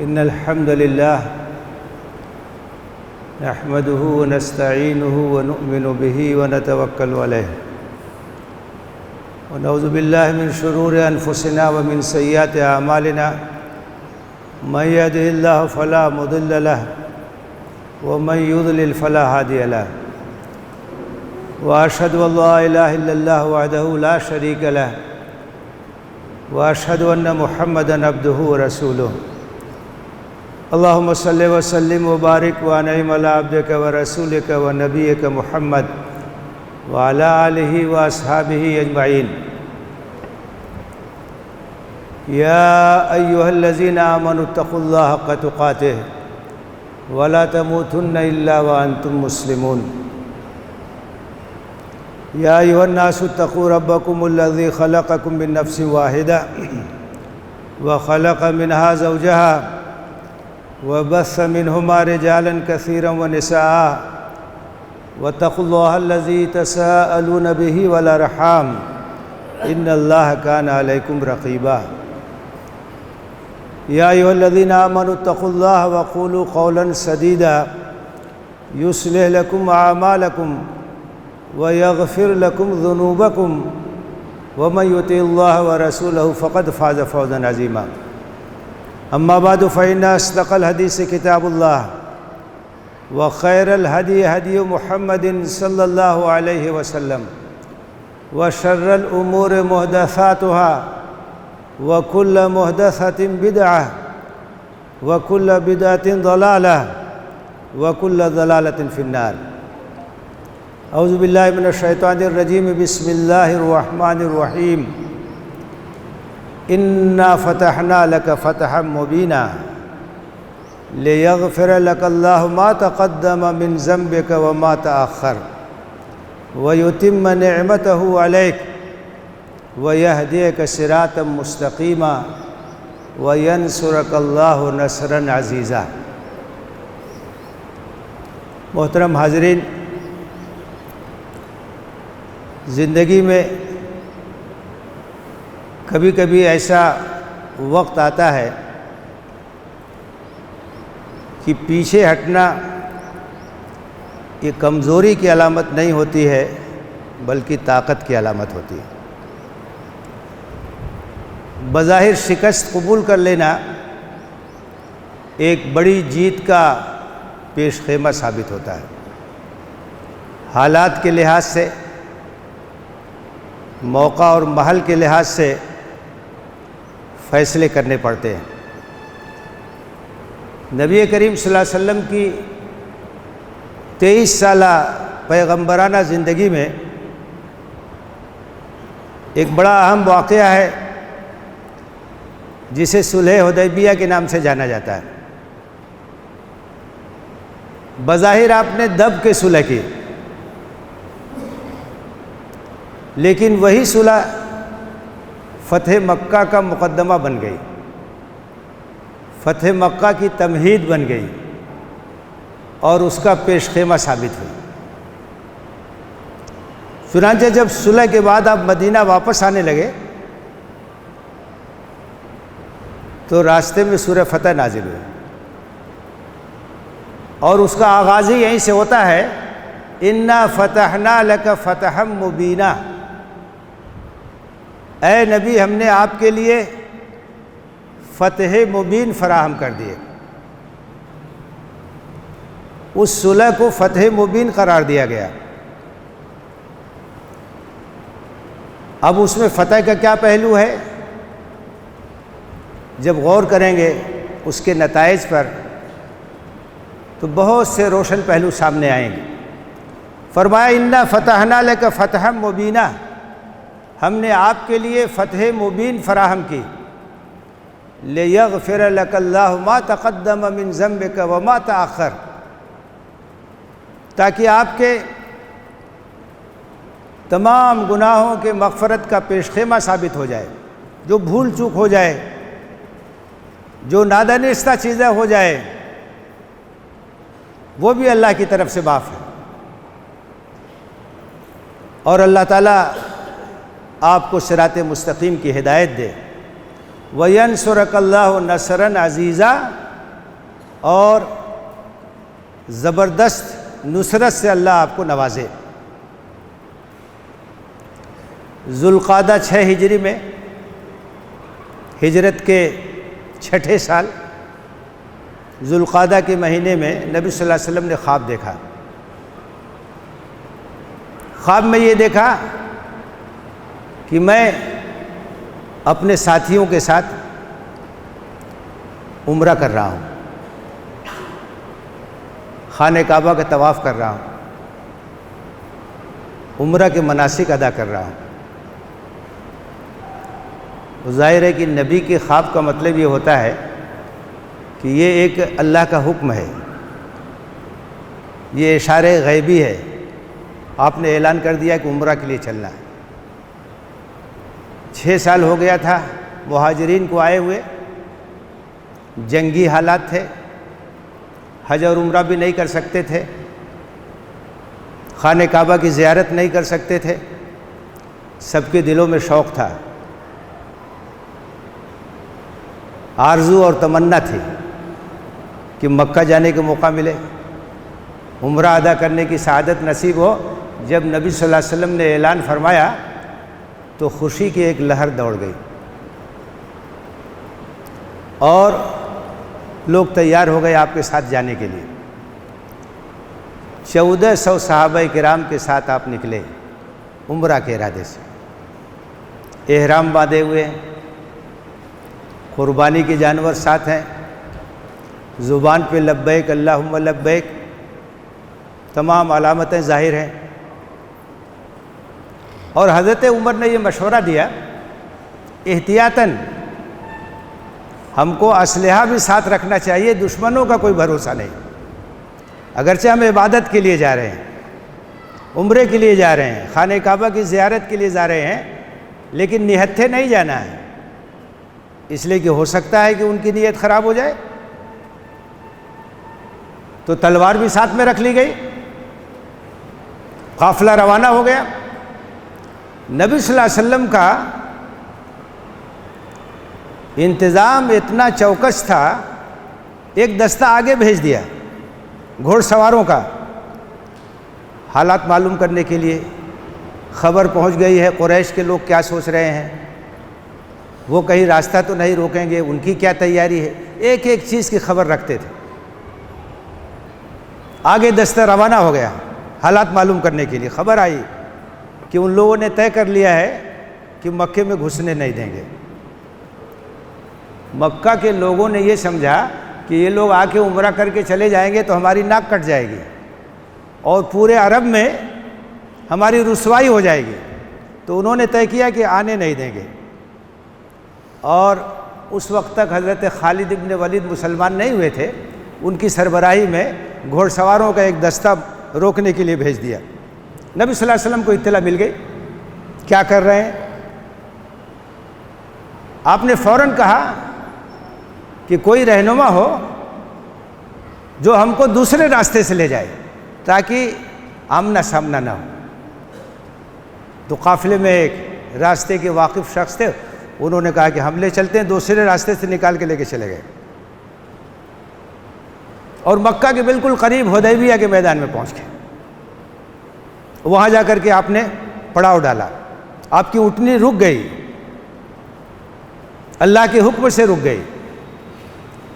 إن الحمد لله نحمده ونستعينه ونؤمن به ونتوكل عليه ونعوذ بالله من شرور أنفسنا ومن سيئات أعمالنا من يهده الله فلا مضل له ومن يضلل فلا هادي له وأشهد أن لا إله إلا الله وحده لا شريك له وأشهد أن محمدًا عبده ورسوله اللهم صل وسلم وبارك وأنعم على عبدك ورسولك ونبيك محمد وعلى آله وأصحابه أجمعين يا أيها الذين آمنوا اتقوا الله حق تقاته ولا تموتن إلا وأنتم مسلمون يا أيها الناس اتقوا ربكم الذي خلقكم من نفس واحدة وخلق منها زوجها وبث منهما رجالا كثيرا ونساء واتقوا الله الذي تساءلون به والأرحام إن الله كان عليكم رقيبا يا أيها الذين آمنوا اتقوا الله وقولوا قولا سديدا يصلح لكم أعمالكم ويغفر لكم ذنوبكم ومن يطع الله ورسوله فقد فاز فوزا عظيما أما بعد فإن أصدق الحديث كتاب الله وخير الهدي هدي محمد صلى الله عليه وسلم وشر الأمور محدثاتها وكل محدثة بدعة وكل بدعة ضلالة وكل ضلالة في النار أعوذ بالله من الشيطان الرجيم بسم الله الرحمن الرحيم إنا فتحنا لك فتحا مبينا ليغفر لك الله ما تقدم من ذنبك وما تأخر ويتم نعمته عليك ويهديك صراطا مستقيما وينصرك الله نصرا عزيزا۔ محترم حاضرین، زندگی میں کبھی کبھی ایسا وقت آتا ہے کہ پیچھے ہٹنا یہ کمزوری کی علامت نہیں ہوتی ہے بلکہ طاقت کی علامت ہوتی ہے۔ بظاہر شکست قبول کر لینا ایک بڑی جیت کا پیش خیمہ ثابت ہوتا ہے۔ حالات کے لحاظ سے، موقع اور محل کے لحاظ سے فیصلے کرنے پڑتے ہیں۔ نبی کریم صلی اللہ علیہ وسلم کی 23 سالہ پیغمبرانہ زندگی میں ایک بڑا اہم واقعہ ہے جسے صلح حدیبیہ کے نام سے جانا جاتا ہے۔ بظاہر آپ نے دب کے صلح کی، لیکن وہی صلح فتح مکہ کا مقدمہ بن گئی، فتح مکہ کی تمہید بن گئی اور اس کا پیش خیمہ ثابت ہوئی۔ چنانچہ جب صلح کے بعد آپ مدینہ واپس آنے لگے تو راستے میں سورہ فتح نازل ہوئی اور اس کا آغاز ہی یہیں سے ہوتا ہے، انا فتحنا لک فتحا مبینا۔ اے نبی، ہم نے آپ کے لیے فتح مبین فراہم کر دیے۔ اس صلح کو فتح مبین قرار دیا گیا۔ اب اس میں فتح کا کیا پہلو ہے؟ جب غور کریں گے اس کے نتائج پر تو بہت سے روشن پہلو سامنے آئیں گے۔ فرمایا انا فتحنا لک فتحا مبینا، ہم نے آپ کے لیے فتح مبین فراہم کی۔ لیغفر لک اللہ ما تقدم من ذنبک وما تأخر، تاکہ آپ کے تمام گناہوں کے مغفرت کا پیش خیمہ ثابت ہو جائے، جو بھول چوک ہو جائے، جو نادانستہ چیزیں ہو جائے، وہ بھی اللہ کی طرف سے معاف ہے، اور اللہ تعالیٰ آپ کو صراط مستقیم کی ہدایت دے۔ وَيَنْصُرَكَ اللَّهُ نَصْرًا عَزِيزًا، اور زبردست نصرت سے اللہ آپ کو نوازے۔ ذوالقعدہ 6 ہجری میں ہجرت کے 6 سال ذوالقعدہ کے مہینے میں نبی صلی اللہ علیہ وسلم نے خواب دیکھا۔ خواب میں یہ دیکھا کہ میں اپنے ساتھیوں کے ساتھ عمرہ کر رہا ہوں، خانہ کعبہ کا طواف کر رہا ہوں، عمرہ کے مناسک ادا کر رہا ہوں۔ ظاہر ہے کہ نبی کے خواب کا مطلب یہ ہوتا ہے کہ یہ ایک اللہ کا حکم ہے، یہ اشارہ غیبی ہے، آپ نے اعلان کر دیا کہ عمرہ کے لیے چلنا ہے۔ 6 سال ہو گیا تھا مہاجرین کو آئے ہوئے، جنگی حالات تھے، حج اور عمرہ بھی نہیں کر سکتے تھے، خانہ کعبہ کی زیارت نہیں کر سکتے تھے، سب کے دلوں میں شوق تھا، آرزو اور تمنا تھی کہ مکہ جانے کا موقع ملے، عمرہ ادا کرنے کی سعادت نصیب ہو۔ جب نبی صلی اللہ علیہ وسلم نے اعلان فرمایا تو خوشی کی ایک لہر دوڑ گئی اور لوگ تیار ہو گئے آپ کے ساتھ جانے کے لیے۔ 1400 صحابہ کرام کے ساتھ آپ نکلے عمرہ کے ارادے سے، احرام باندھے ہوئے، قربانی کے جانور ساتھ ہیں، زبان پہ لبیک اللہم لبیک، تمام علامتیں ظاہر ہیں۔ اور حضرت عمر نے یہ مشورہ دیا احتیاطاً ہم کو اسلحہ بھی ساتھ رکھنا چاہیے، دشمنوں کا کوئی بھروسہ نہیں، اگرچہ ہم عبادت کے لیے جا رہے ہیں، عمرے کے لیے جا رہے ہیں، خانہ کعبہ کی زیارت کے لیے جا رہے ہیں، لیکن نہتھے نہیں جانا ہے، اس لیے کہ ہو سکتا ہے کہ ان کی نیت خراب ہو جائے۔ تو تلوار بھی ساتھ میں رکھ لی گئی، قافلہ روانہ ہو گیا۔ نبی صلی اللہ علیہ وسلم کا انتظام اتنا چوکس تھا، ایک دستہ آگے بھیج دیا گھوڑ سواروں کا، حالات معلوم کرنے کے لیے۔ خبر پہنچ گئی ہے قریش کے لوگ کیا سوچ رہے ہیں، وہ کہیں راستہ تو نہیں روکیں گے، ان کی کیا تیاری ہے، ایک ایک چیز کی خبر رکھتے تھے۔ آگے دستہ روانہ ہو گیا حالات معلوم کرنے کے لیے۔ خبر آئی کہ ان لوگوں نے طے کر لیا ہے کہ مکے میں گھسنے نہیں دیں گے۔ مکہ کے لوگوں نے یہ سمجھا کہ یہ لوگ آ کے عمرہ کر کے چلے جائیں گے تو ہماری ناک کٹ جائے گی اور پورے عرب میں ہماری رسوائی ہو جائے گی، تو انہوں نے طے کیا کہ آنے نہیں دیں گے۔ اور اس وقت تک حضرت خالد ابن ولید مسلمان نہیں ہوئے تھے، ان کی سربراہی میں گھوڑ سواروں کا ایک دستہ روکنے کے لیے بھیج دیا۔ نبی صلی اللہ علیہ وسلم کو اطلاع مل گئی کیا کر رہے ہیں۔ آپ نے فوراً کہا کہ کوئی رہنما ہو جو ہم کو دوسرے راستے سے لے جائے تاکہ آمنا سامنا نہ ہو۔ تو قافلے میں ایک راستے کے واقف شخص تھے، انہوں نے کہا کہ ہم لے چلتے ہیں، دوسرے راستے سے نکال کے لے کے چلے گئے اور مکہ کے بالکل قریب حدیبیہ کے میدان میں پہنچ گئے۔ وہاں جا کر کے آپ نے پڑاؤ ڈالا، آپ کی اونٹنی رک گئی، اللہ کے حکم سے رک گئی،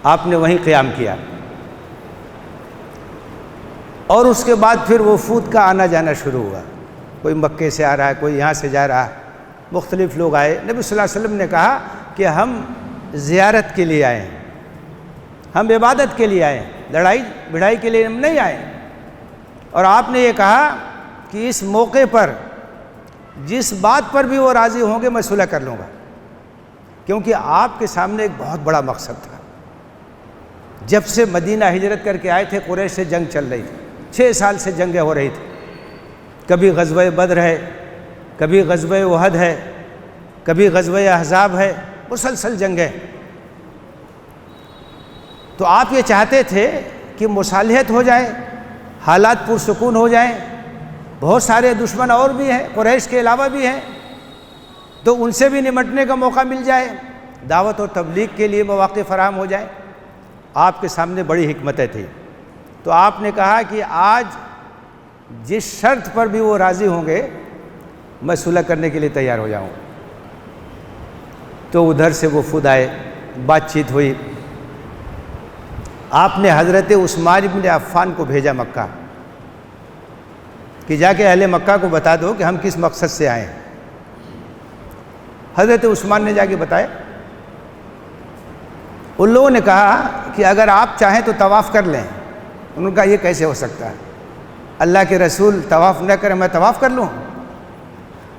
آپ نے وہیں قیام کیا۔ اور اس کے بعد پھر وفود کا آنا جانا شروع ہوا، کوئی مکے سے آ رہا ہے، کوئی یہاں سے جا رہا ہے، مختلف لوگ آئے۔ نبی صلی اللہ علیہ وسلم نے کہا کہ ہم زیارت کے لیے آئے ہیں، ہم عبادت کے لیے آئے ہیں، لڑائی بھڑائی کے لیے ہم نہیں آئے۔ اور آپ نے یہ کہا کہ اس موقع پر جس بات پر بھی وہ راضی ہوں گے میں صلح کر لوں گا، کیونکہ آپ کے سامنے ایک بہت بڑا مقصد تھا۔ جب سے مدینہ ہجرت کر کے آئے تھے قریش سے جنگ چل رہی تھی، 6 سال سے جنگیں ہو رہی تھی، کبھی غزوہ بدر ہے، کبھی غزوہ احد ہے، کبھی غزوہ احزاب ہے، مسلسل جنگیں۔ تو آپ یہ چاہتے تھے کہ مصالحت ہو جائے، حالات پرسکون ہو جائیں۔ بہت سارے دشمن اور بھی ہیں، قریش کے علاوہ بھی ہیں، تو ان سے بھی نمٹنے کا موقع مل جائے، دعوت اور تبلیغ کے لیے مواقع فراہم ہو جائیں۔ آپ کے سامنے بڑی حکمتیں تھیں، تو آپ نے کہا کہ آج جس شرط پر بھی وہ راضی ہوں گے میں صلح کرنے کے لیے تیار ہو جاؤں۔ تو ادھر سے وفود آئے، بات چیت ہوئی، آپ نے حضرت عثمان بن عفان کو بھیجا مکہ کہ جا کے اہل مکہ کو بتا دو کہ ہم کس مقصد سے آئے ہیں۔ حضرت عثمان نے جا کے بتایا۔ ان لوگوں نے کہا کہ اگر آپ چاہیں تو طواف کر لیں۔ انہوں نے کہا یہ کیسے ہو سکتا ہے؟ اللہ کے رسول طواف نہ کریں میں طواف کر لوں؟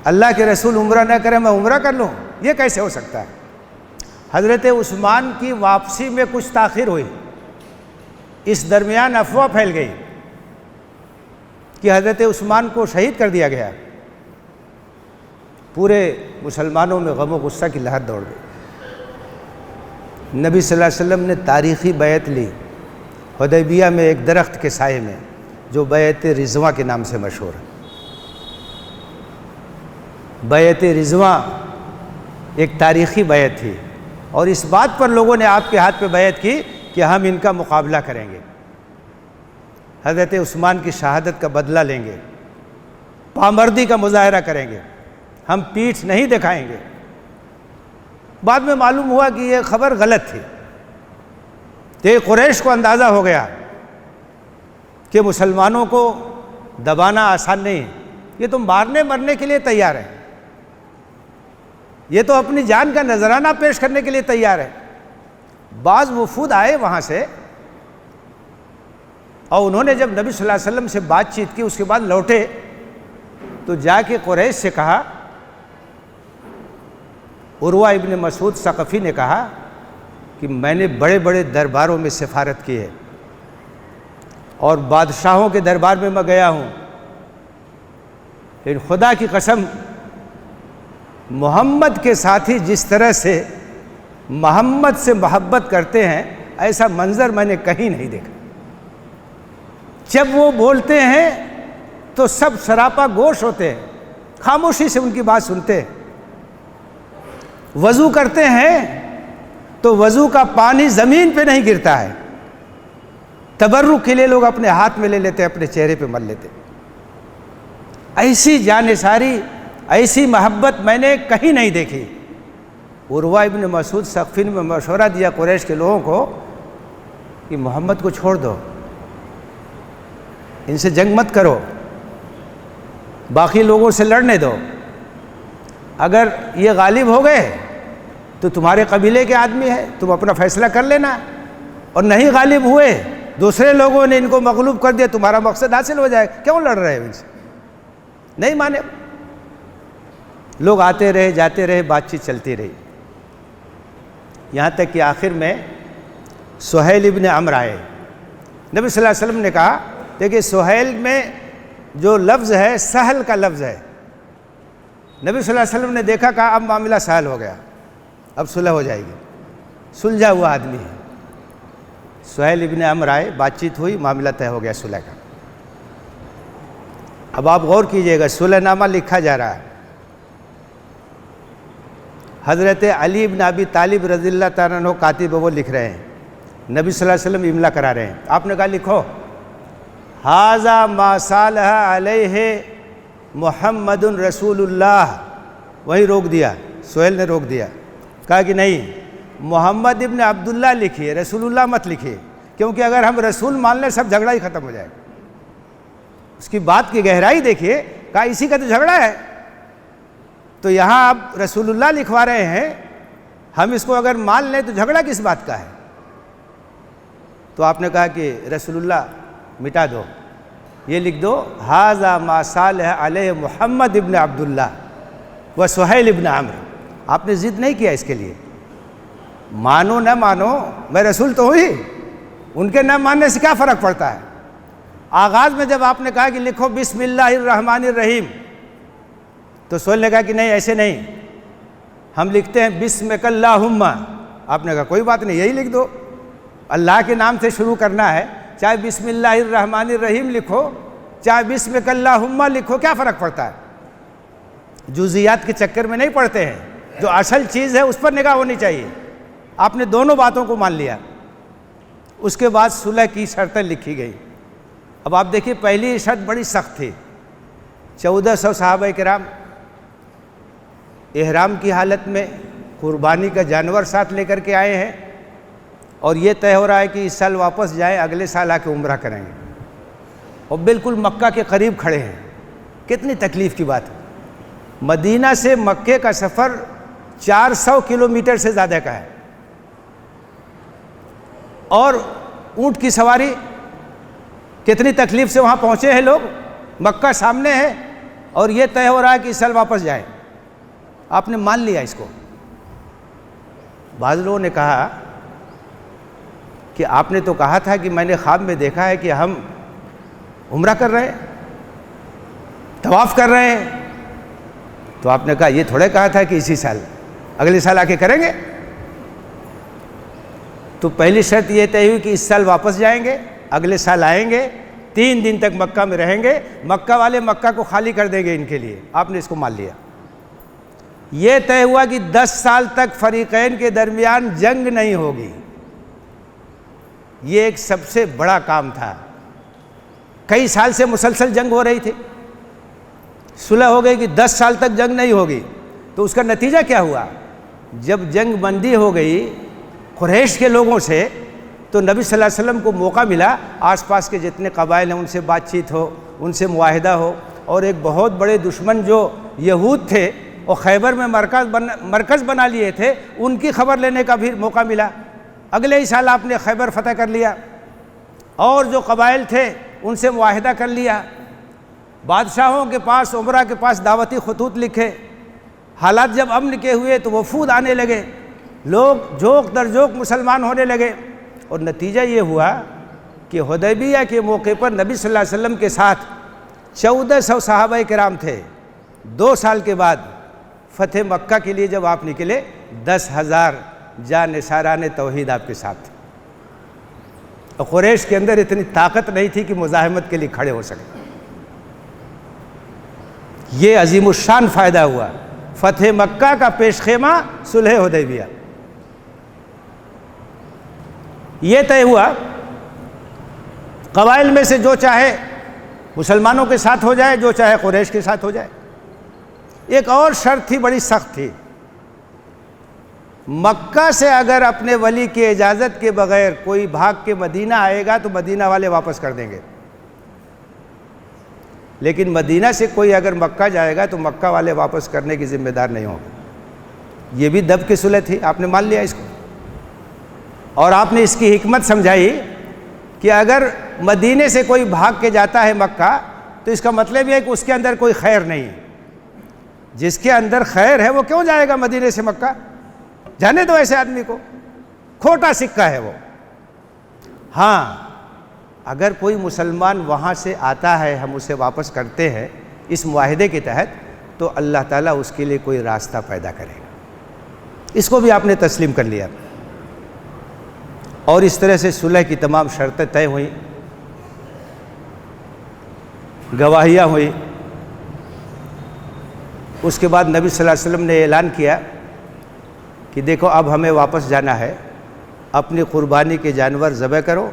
اللہ کے رسول عمرہ نہ کریں میں عمرہ کر لوں؟ یہ کیسے ہو سکتا ہے؟ حضرت عثمان کی واپسی میں کچھ تاخیر ہوئی، اس درمیان افواہ پھیل گئی کہ حضرت عثمان کو شہید کر دیا گیا۔ پورے مسلمانوں میں غم و غصہ کی لہر دوڑ گئی۔ نبی صلی اللہ علیہ وسلم نے تاریخی بیعت لی حدیبیہ میں ایک درخت کے سائے میں، جو بیعت رضواں کے نام سے مشہور ہے۔ بیعت رضواں ایک تاریخی بیعت تھی، اور اس بات پر لوگوں نے آپ کے ہاتھ پہ بیعت کی کہ ہم ان کا مقابلہ کریں گے، حضرت عثمان کی شہادت کا بدلہ لیں گے، پامردی کا مظاہرہ کریں گے، ہم پیٹھ نہیں دکھائیں گے۔ بعد میں معلوم ہوا کہ یہ خبر غلط تھی، کہ قریش کو اندازہ ہو گیا کہ مسلمانوں کو دبانا آسان نہیں ہے، یہ تو مارنے مرنے کے لیے تیار ہے، یہ تو اپنی جان کا نذرانہ پیش کرنے کے لیے تیار ہے۔ بعض وفود آئے وہاں سے، اور انہوں نے جب نبی صلی اللہ علیہ وسلم سے بات چیت کی، اس کے بعد لوٹے تو جا کے قریش سے کہا، عروہ ابن مسعود ثقفی نے کہا کہ میں نے بڑے بڑے درباروں میں سفارت کی ہے، اور بادشاہوں کے دربار میں گیا ہوں، لیکن خدا کی قسم محمد کے ساتھی جس طرح سے محمد سے محبت کرتے ہیں ایسا منظر میں نے کہیں نہیں دیکھا۔ جب وہ بولتے ہیں تو سب سراپا گوش ہوتے ہیں، خاموشی سے ان کی بات سنتے ہیں۔ وضو کرتے ہیں تو وضو کا پانی زمین پہ نہیں گرتا ہے، تبرک کے لیے لوگ اپنے ہاتھ میں لے لیتے ہیں، اپنے چہرے پہ مل لیتے۔ ایسی جانثاری، ایسی محبت میں نے کہیں نہیں دیکھی۔ عروہ ابن مسعود ثقفی نے مشورہ دیا قریش کے لوگوں کو کہ محمد کو چھوڑ دو، ان سے جنگ مت کرو، باقی لوگوں سے لڑنے دو، اگر یہ غالب ہو گئے تو تمہارے قبیلے کے آدمی ہیں، تم اپنا فیصلہ کر لینا، اور نہیں غالب ہوئے دوسرے لوگوں نے ان کو مغلوب کر دیا، تمہارا مقصد حاصل ہو جائے، کیوں لڑ رہے ہو ان سے؟ نہیں مانے۔ لوگ آتے رہے جاتے رہے، بات چیت چلتی رہی، یہاں تک کہ آخر میں سہیل ابن عمرو آئے۔ نبی صلی اللہ علیہ وسلم نے کہا دیکھیے سہیل میں جو لفظ ہے سہل کا لفظ ہے۔ نبی صلی اللہ علیہ وسلم نے دیکھا، کہا اب معاملہ سہل ہو گیا، اب صلح ہو جائے گی، سلجھا ہوا آدمی ہے۔ سہیل ابن عمرو آئے، بات چیت ہوئی، معاملہ طے ہو گیا صلح کا۔ اب آپ غور کیجئے گا، صلح نامہ لکھا جا رہا ہے، حضرت علی بن ابی طالب رضی اللہ تعالیٰ عنہ کاتب وہ لکھ رہے ہیں، نبی صلی اللہ علیہ وسلم املا کرا رہے ہیں۔ آپ نے کہا لکھو ھذا ما صالح علیہ محمد رسول اللہ، وہیں روک دیا، سہیل نے روک دیا، کہا کہ نہیں محمد ابن عبداللہ لکھیے، رسول اللہ مت لکھیے، کیونکہ اگر ہم رسول مان لیں سب جھگڑا ہی ختم ہو جائے گا۔ اس کی بات کی گہرائی دیکھیے، کہا اسی کا تو جھگڑا ہے، تو یہاں آپ رسول اللہ لکھوا رہے ہیں، ہم اس کو اگر مان لیں تو جھگڑا کس بات کا ہے؟ تو آپ نے کہا کہ رسول اللہ مٹا دو، یہ لکھ دو ھذا ما صالح علیہ محمد ابن عبداللہ و سہیل ابن عمرو۔ آپ نے ضد نہیں کیا اس کے لیے، مانو نہ مانو میں رسول تو ہوں ہی، ان کے نہ ماننے سے کیا فرق پڑتا ہے؟ آغاز میں جب آپ نے کہا کہ لکھو بسم اللہ الرحمن الرحیم، تو سہیل نے کہا کہ نہیں ایسے نہیں، ہم لکھتے ہیں بسمک اللہم۔ آپ نے کہا کوئی بات نہیں، یہی لکھ دو، اللہ کے نام سے شروع کرنا ہے، چاہے بسم اللہ الرحمن الرحیم لکھو چاہے بسمک اللہم لکھو، کیا فرق پڑتا ہے؟ جزیات کے چکر میں نہیں پڑتے ہیں، جو اصل چیز ہے اس پر نگاہ ہونی چاہیے۔ آپ نے دونوں باتوں کو مان لیا، اس کے بعد صلح کی شرطیں لکھی گئی۔ اب آپ دیکھیے پہلی شرط بڑی سخت تھی، 1400 صحابہ کرام احرام کی حالت میں قربانی کا جانور ساتھ لے کر کے آئے ہیں، اور یہ طے ہو رہا ہے کہ اس سال واپس جائیں، اگلے سال آ کے عمرہ کریں گے، اور بالکل مکہ کے قریب کھڑے ہیں۔ کتنی تکلیف کی بات ہے۔ مدینہ سے مکے کا سفر 400 کلومیٹر سے زیادہ کا ہے، اور اونٹ کی سواری، کتنی تکلیف سے وہاں پہنچے ہیں لوگ، مکہ سامنے ہے اور یہ طے ہو رہا ہے کہ اس سال واپس جائیں۔ آپ نے مان لیا اس کو۔ بعض لوگوں نے کہا کہ آپ نے تو کہا تھا کہ میں نے خواب میں دیکھا ہے کہ ہم عمرہ کر رہے ہیں، طواف کر رہے ہیں، تو آپ نے کہا یہ تھوڑے کہا تھا کہ اسی سال، اگلے سال آ کے کریں گے۔ تو پہلی شرط یہ طے ہوئی کہ اس سال واپس جائیں گے، اگلے سال آئیں گے، 3 دن تک مکہ میں رہیں گے، مکہ والے مکہ کو خالی کر دیں گے ان کے لیے۔ آپ نے اس کو مان لیا۔ یہ طے ہوا کہ 10 سال تک فریقین کے درمیان جنگ نہیں ہوگی۔ یہ ایک سب سے بڑا کام تھا۔ کئی سال سے مسلسل جنگ ہو رہی تھی، صلح ہو گئی کہ 10 سال تک جنگ نہیں ہوگی۔ تو اس کا نتیجہ کیا ہوا؟ جب جنگ بندی ہو گئی قریش کے لوگوں سے، تو نبی صلی اللہ علیہ وسلم کو موقع ملا آس پاس کے جتنے قبائل ہیں ان سے بات چیت ہو، ان سے معاہدہ ہو، اور ایک بہت بڑے دشمن جو یہود تھے اور خیبر میں مرکز بنا لیے تھے، ان کی خبر لینے کا بھی موقع ملا۔ اگلے ہی سال آپ نے خیبر فتح کر لیا، اور جو قبائل تھے ان سے معاہدہ کر لیا، بادشاہوں کے پاس، عمرہ کے پاس دعوتی خطوط لکھے۔ حالات جب امن کے ہوئے تو وفود آنے لگے، لوگ جوک در جوک مسلمان ہونے لگے، اور نتیجہ یہ ہوا کہ حدیبیہ کے موقع پر نبی صلی اللہ علیہ وسلم کے ساتھ 1400 صحابہ کرام تھے۔ 2 سال کے بعد فتح مکہ کے لیے جب آپ نکلے، 10,000 جانثاران توحید آپ کے ساتھ تھے، اور قریش کے اندر اتنی طاقت نہیں تھی کہ مزاحمت کے لیے کھڑے ہو سکے۔ یہ عظیم الشان فائدہ ہوا، فتح مکہ کا پیش خیمہ صلح حدیبیہ۔ یہ طے ہوا قبائل میں سے جو چاہے مسلمانوں کے ساتھ ہو جائے، جو چاہے قریش کے ساتھ ہو جائے۔ ایک اور شرط تھی، بڑی سخت تھی، مکہ سے اگر اپنے ولی کی اجازت کے بغیر کوئی بھاگ کے مدینہ آئے گا تو مدینہ والے واپس کر دیں گے، لیکن مدینہ سے کوئی اگر مکہ جائے گا تو مکہ والے واپس کرنے کی ذمہ دار نہیں ہوں گے۔ یہ بھی دب کی صلح تھی، آپ نے مان لیا اس کو، اور آپ نے اس کی حکمت سمجھائی کہ اگر مدینے سے کوئی بھاگ کے جاتا ہے مکہ تو اس کا مطلب یہ ہے کہ اس کے اندر کوئی خیر نہیں ہے۔ جس کے اندر خیر ہے وہ کیوں جائے گا مدینے سے مکہ؟ جانے دو ایسے آدمی کو، کھوٹا سکہ ہے وہ۔ ہاں، اگر کوئی مسلمان وہاں سے آتا ہے، ہم اسے واپس کرتے ہیں اس معاہدے کے تحت، تو اللہ تعالیٰ اس کے لیے کوئی راستہ پیدا کرے گا۔ اس کو بھی آپ نے تسلیم کر لیا، اور اس طرح سے صلح کی تمام شرطیں طے ہوئیں، گواہیاں ہوئیں۔ اس کے بعد نبی صلی اللہ علیہ وسلم نے اعلان کیا کہ دیکھو اب ہمیں واپس جانا ہے، اپنی قربانی کے جانور ذبح کرو،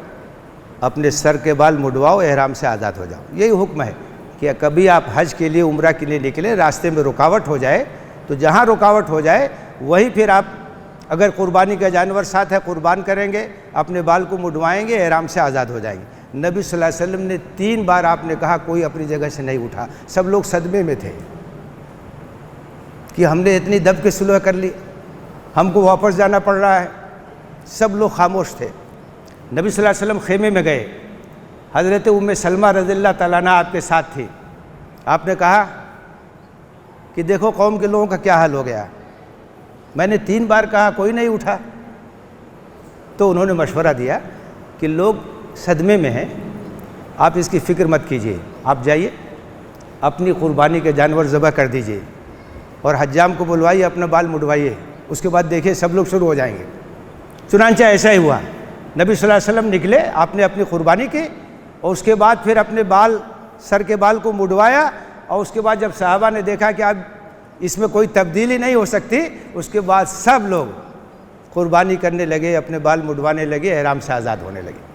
اپنے سر کے بال مڈواؤ، احرام سے آزاد ہو جاؤ۔ یہی حکم ہے کہ کبھی آپ حج کے لیے، عمرہ کے لیے نکلے، راستے میں رکاوٹ ہو جائے تو جہاں رکاوٹ ہو جائے وہیں پھر آپ اگر قربانی کا جانور ساتھ ہے قربان کریں گے، اپنے بال کو مڈوائیں گے، احرام سے آزاد ہو جائیں گے۔ نبی صلی اللہ علیہ وسلم نے 3 بار آپ نے کہا، کوئی اپنی جگہ سے نہیں اٹھا۔ سب لوگ صدمے میں تھے کہ ہم نے اتنی دب کے صلح کر لی، ہم کو واپس جانا پڑ رہا ہے۔ سب لوگ خاموش تھے۔ نبی صلی اللہ علیہ وسلم خیمے میں گئے، حضرت ام سلمہ رضی اللہ تعالیٰ عنہ آپ کے ساتھ تھی۔ آپ نے کہا کہ دیکھو قوم کے لوگوں کا کیا حال ہو گیا، میں نے 3 بار کہا کوئی نہیں اٹھا۔ تو انہوں نے مشورہ دیا کہ لوگ صدمے میں ہیں، آپ اس کی فکر مت کیجیے، آپ جائیے اپنی قربانی کے جانور ذبح کر دیجیے، اور حجام کو بلوائیے، اپنا بال مڈوائیے، اس کے بعد دیکھیے سب لوگ شروع ہو جائیں گے۔ چنانچہ ایسا ہی ہوا۔ نبی صلی اللہ علیہ وسلم نکلے، آپ نے اپنی قربانی کی، اور اس کے بعد پھر اپنے بال، سر کے بال کو مڈوایا، اور اس کے بعد جب صحابہ نے دیکھا کہ اب اس میں کوئی تبدیلی نہیں ہو سکتی، اس کے بعد سب لوگ قربانی کرنے لگے، اپنے بال مڈوانے لگے، احرام سے آزاد ہونے لگے۔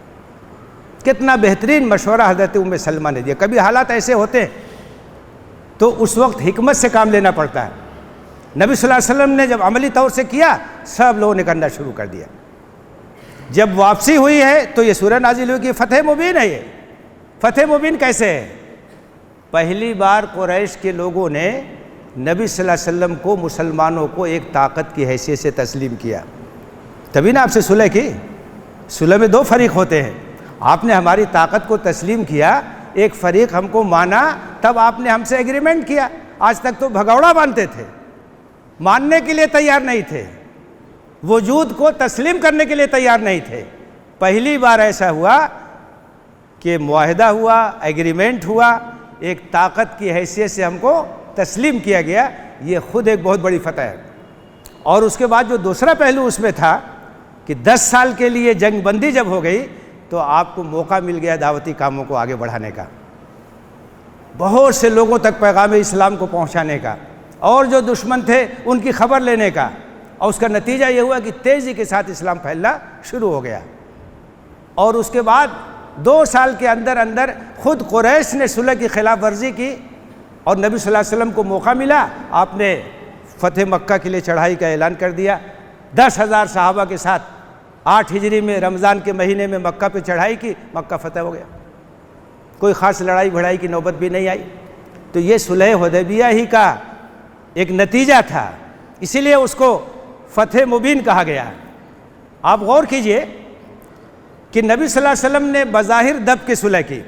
کتنا بہترین مشورہ حضرت ام سلمہ نے دیا. کبھی حالات ایسے ہوتے ہیں تو اس وقت حکمت سے کام لینا پڑتا ہے. نبی صلی اللہ علیہ وسلم نے جب عملی طور سے کیا، سب لوگوں نے کرنا شروع کر دیا. جب واپسی ہوئی ہے تو یہ سورہ نازل ہوئی کہ فتح مبین ہے. یہ فتح مبین کیسے ہے؟ پہلی بار قریش کے لوگوں نے نبی صلی اللہ علیہ وسلم کو، مسلمانوں کو ایک طاقت کی حیثیت سے تسلیم کیا. تبھی نا آپ سے صلح کی. صلح میں دو فریق ہوتے ہیں. آپ نے ہماری طاقت کو تسلیم کیا، ایک فریق ہم کو مانا، تب آپ نے ہم سے ایگریمنٹ کیا. آج تک تو بھگوڑا مانتے تھے، ماننے کے لیے تیار نہیں تھے، وجود کو تسلیم کرنے کے لیے تیار نہیں تھے. پہلی بار ایسا ہوا کہ معاہدہ ہوا، ایگریمنٹ ہوا، ایک طاقت کی حیثیت سے ہم کو تسلیم کیا گیا. یہ خود ایک بہت بڑی فتح ہے. اور اس کے بعد جو دوسرا پہلو اس میں تھا کہ 10 سال کے لیے جنگ بندی جب ہو گئی تو آپ کو موقع مل گیا دعوتی کاموں کو آگے بڑھانے کا، بہت سے لوگوں تک پیغام اسلام کو پہنچانے کا، اور جو دشمن تھے ان کی خبر لینے کا. اور اس کا نتیجہ یہ ہوا کہ تیزی کے ساتھ اسلام پھیلنا شروع ہو گیا. اور اس کے بعد 2 سال کے اندر اندر خود قریش نے صلح کی خلاف ورزی کی اور نبی صلی اللہ علیہ وسلم کو موقع ملا. آپ نے فتح مکہ کے لیے چڑھائی کا اعلان کر دیا. 10,000 صحابہ کے ساتھ 8 ہجری میں رمضان کے مہینے میں مکہ پہ چڑھائی کی، مکہ فتح ہو گیا. کوئی خاص لڑائی بھڑائی کی نوبت بھی نہیں آئی. تو یہ صلح حدیبیہ ہی کا ایک نتیجہ تھا، اسی لیے اس کو فتح مبین کہا گیا. آپ غور کیجئے کہ نبی صلی اللہ علیہ وسلم نے بظاہر دب کی صلح کی.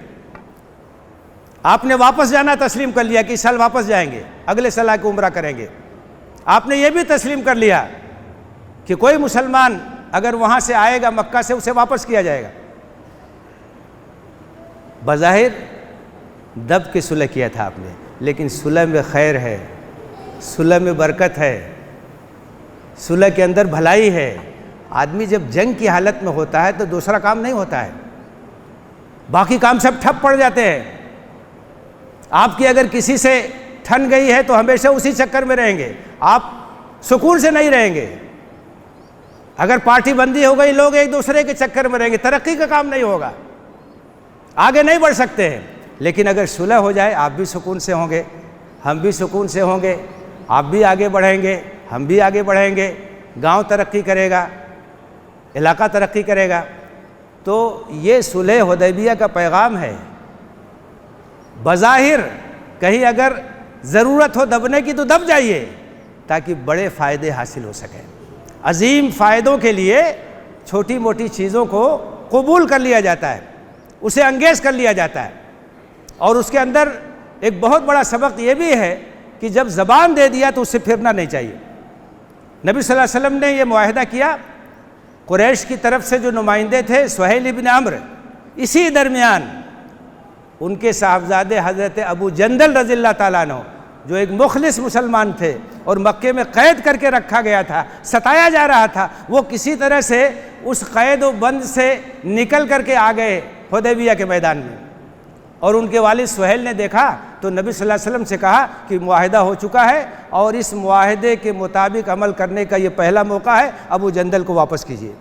آپ نے واپس جانا تسلیم کر لیا کہ اس سال واپس جائیں گے، اگلے سال کو عمرہ کریں گے. آپ نے یہ بھی تسلیم کر لیا کہ کوئی مسلمان اگر وہاں سے آئے گا مکہ سے، اسے واپس کیا جائے گا. بظاہر دب کی صلح کیا تھا آپ نے، لیکن صلح میں خیر ہے، صلح میں برکت ہے، صلح کے اندر بھلائی ہے. آدمی جب جنگ کی حالت میں ہوتا ہے تو دوسرا کام نہیں ہوتا ہے، باقی کام سب ٹھپ پڑ جاتے ہیں. آپ کی اگر کسی سے ٹھن گئی ہے تو ہمیشہ اسی چکر میں رہیں گے، آپ سکون سے نہیں رہیں گے. اگر پارٹی بندی ہو گئی، لوگ ایک دوسرے کے چکر میں رہیں گے، ترقی کا کام نہیں ہوگا، آگے نہیں بڑھ سکتے ہیں. لیکن اگر صلح ہو جائے، آپ بھی سکون سے ہوں گے، ہم بھی سکون سے ہوں گے، آپ بھی آگے بڑھیں گے، ہم بھی آگے بڑھیں گے، گاؤں ترقی کرے گا، علاقہ ترقی کرے گا. تو یہ صلح حدیبیہ کا پیغام ہے. بظاہر کہیں اگر ضرورت ہو دبنے کی تو دب جائیے تاکہ بڑے فائدے حاصل ہو سکیں. عظیم فائدوں کے لیے چھوٹی موٹی چیزوں کو قبول کر لیا جاتا ہے، اسے انگیز کر لیا جاتا ہے. اور اس کے اندر ایک بہت بڑا سبق یہ بھی ہے کہ جب زبان دے دیا تو اس سے پھرنا نہیں چاہیے. نبی صلی اللہ علیہ وسلم نے یہ معاہدہ کیا. قریش کی طرف سے جو نمائندے تھے سہیل ابن عمرو، اسی درمیان ان کے صاحبزادے حضرت ابو جندل رضی اللہ تعالیٰ عنہ، جو ایک مخلص مسلمان تھے اور مکے میں قید کر کے رکھا گیا تھا، ستایا جا رہا تھا، وہ کسی طرح سے اس قید و بند سے نکل کر کے آ گئے حدیبیہ کے میدان میں. اور ان کے والد سہیل نے دیکھا تو نبی صلی اللہ علیہ وسلم سے کہا کہ معاہدہ ہو چکا ہے اور اس معاہدے کے مطابق عمل کرنے کا یہ پہلا موقع ہے، ابو جندل کو واپس کیجیے.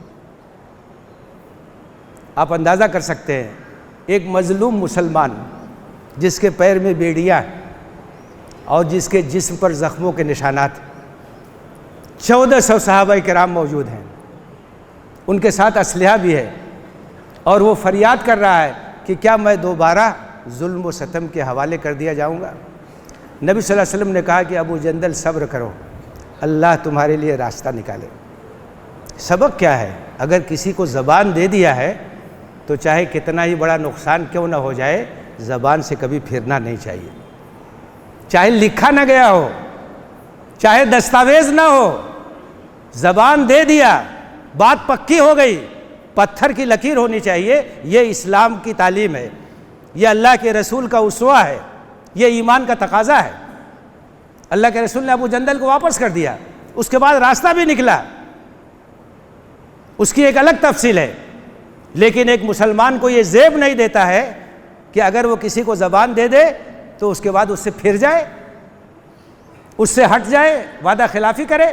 آپ اندازہ کر سکتے ہیں ایک مظلوم مسلمان جس کے پیر میں بیڑیاں اور جس کے جسم پر زخموں کے نشانات، 1400 صحابہ کرام موجود ہیں، ان کے ساتھ اسلحہ بھی ہے، اور وہ فریاد کر رہا ہے کہ کیا میں دوبارہ ظلم و ستم کے حوالے کر دیا جاؤں گا. نبی صلی اللہ علیہ وسلم نے کہا کہ ابو جندل صبر کرو، اللہ تمہارے لیے راستہ نکالے. سبق کیا ہے؟ اگر کسی کو زبان دے دیا ہے تو چاہے کتنا ہی بڑا نقصان کیوں نہ ہو جائے، زبان سے کبھی پھرنا نہیں چاہیے. چاہے لکھا نہ گیا ہو، چاہے دستاویز نہ ہو، زبان دے دیا، بات پکی ہو گئی، پتھر کی لکیر ہونی چاہیے. یہ اسلام کی تعلیم ہے، یہ اللہ کے رسول کا اسوہ ہے، یہ ایمان کا تقاضا ہے. اللہ کے رسول نے ابو جندل کو واپس کر دیا، اس کے بعد راستہ بھی نکلا، اس کی ایک الگ تفصیل ہے. لیکن ایک مسلمان کو یہ زیب نہیں دیتا ہے کہ اگر وہ کسی کو زبان دے دے تو اس کے بعد اس سے پھر جائے، اس سے ہٹ جائے، وعدہ خلافی کرے.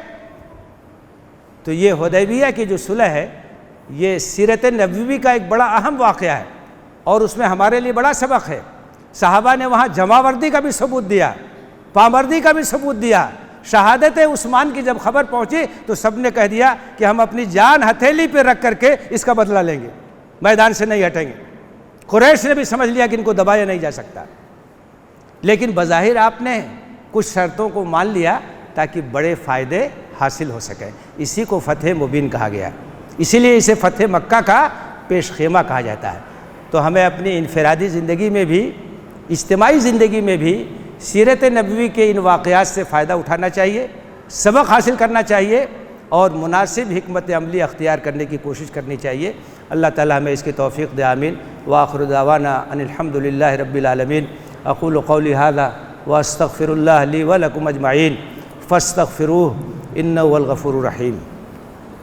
تو یہ حدیبیہ کی جو صلح ہے، یہ سیرت نبوی کا ایک بڑا اہم واقعہ ہے. اور اس میں ہمارے لیے بڑا سبق ہے۔ صحابہ نے وہاں جماوردی کا بھی ثبوت دیا، پامردی کا بھی ثبوت دیا۔ شہادت عثمان کی جب خبر پہنچی تو سب نے کہہ دیا کہ ہم اپنی جان ہتھیلی پہ رکھ کر کے اس کا بدلہ لیں گے، میدان سے نہیں ہٹیں گے۔ قریش نے بھی سمجھ لیا کہ ان کو دبایا نہیں جا سکتا، لیکن بظاہر آپ نے کچھ شرطوں کو مان لیا تاکہ بڑے فائدے حاصل ہو سکیں۔ اسی کو فتح مبین کہا گیا، اسی لیے اسے فتح مکہ کا پیش خیمہ کہا جاتا ہے۔ تو ہمیں اپنی انفرادی زندگی میں بھی، اجتماعی زندگی میں بھی سیرت نبوی کے ان واقعات سے فائدہ اٹھانا چاہیے، سبق حاصل کرنا چاہیے اور مناسب حکمت عملی اختیار کرنے کی کوشش کرنی چاہیے۔ اللہ تعالیٰ ہمیں اس کی توفیق دے، آمین۔ وآخر دعوانا ان الحمد للہ رب العالمین۔ اقول قولی ھذا واستغفر اللہ لی ولکم اجمعین فاستغفروہ انہ هو الغفور الرحیم۔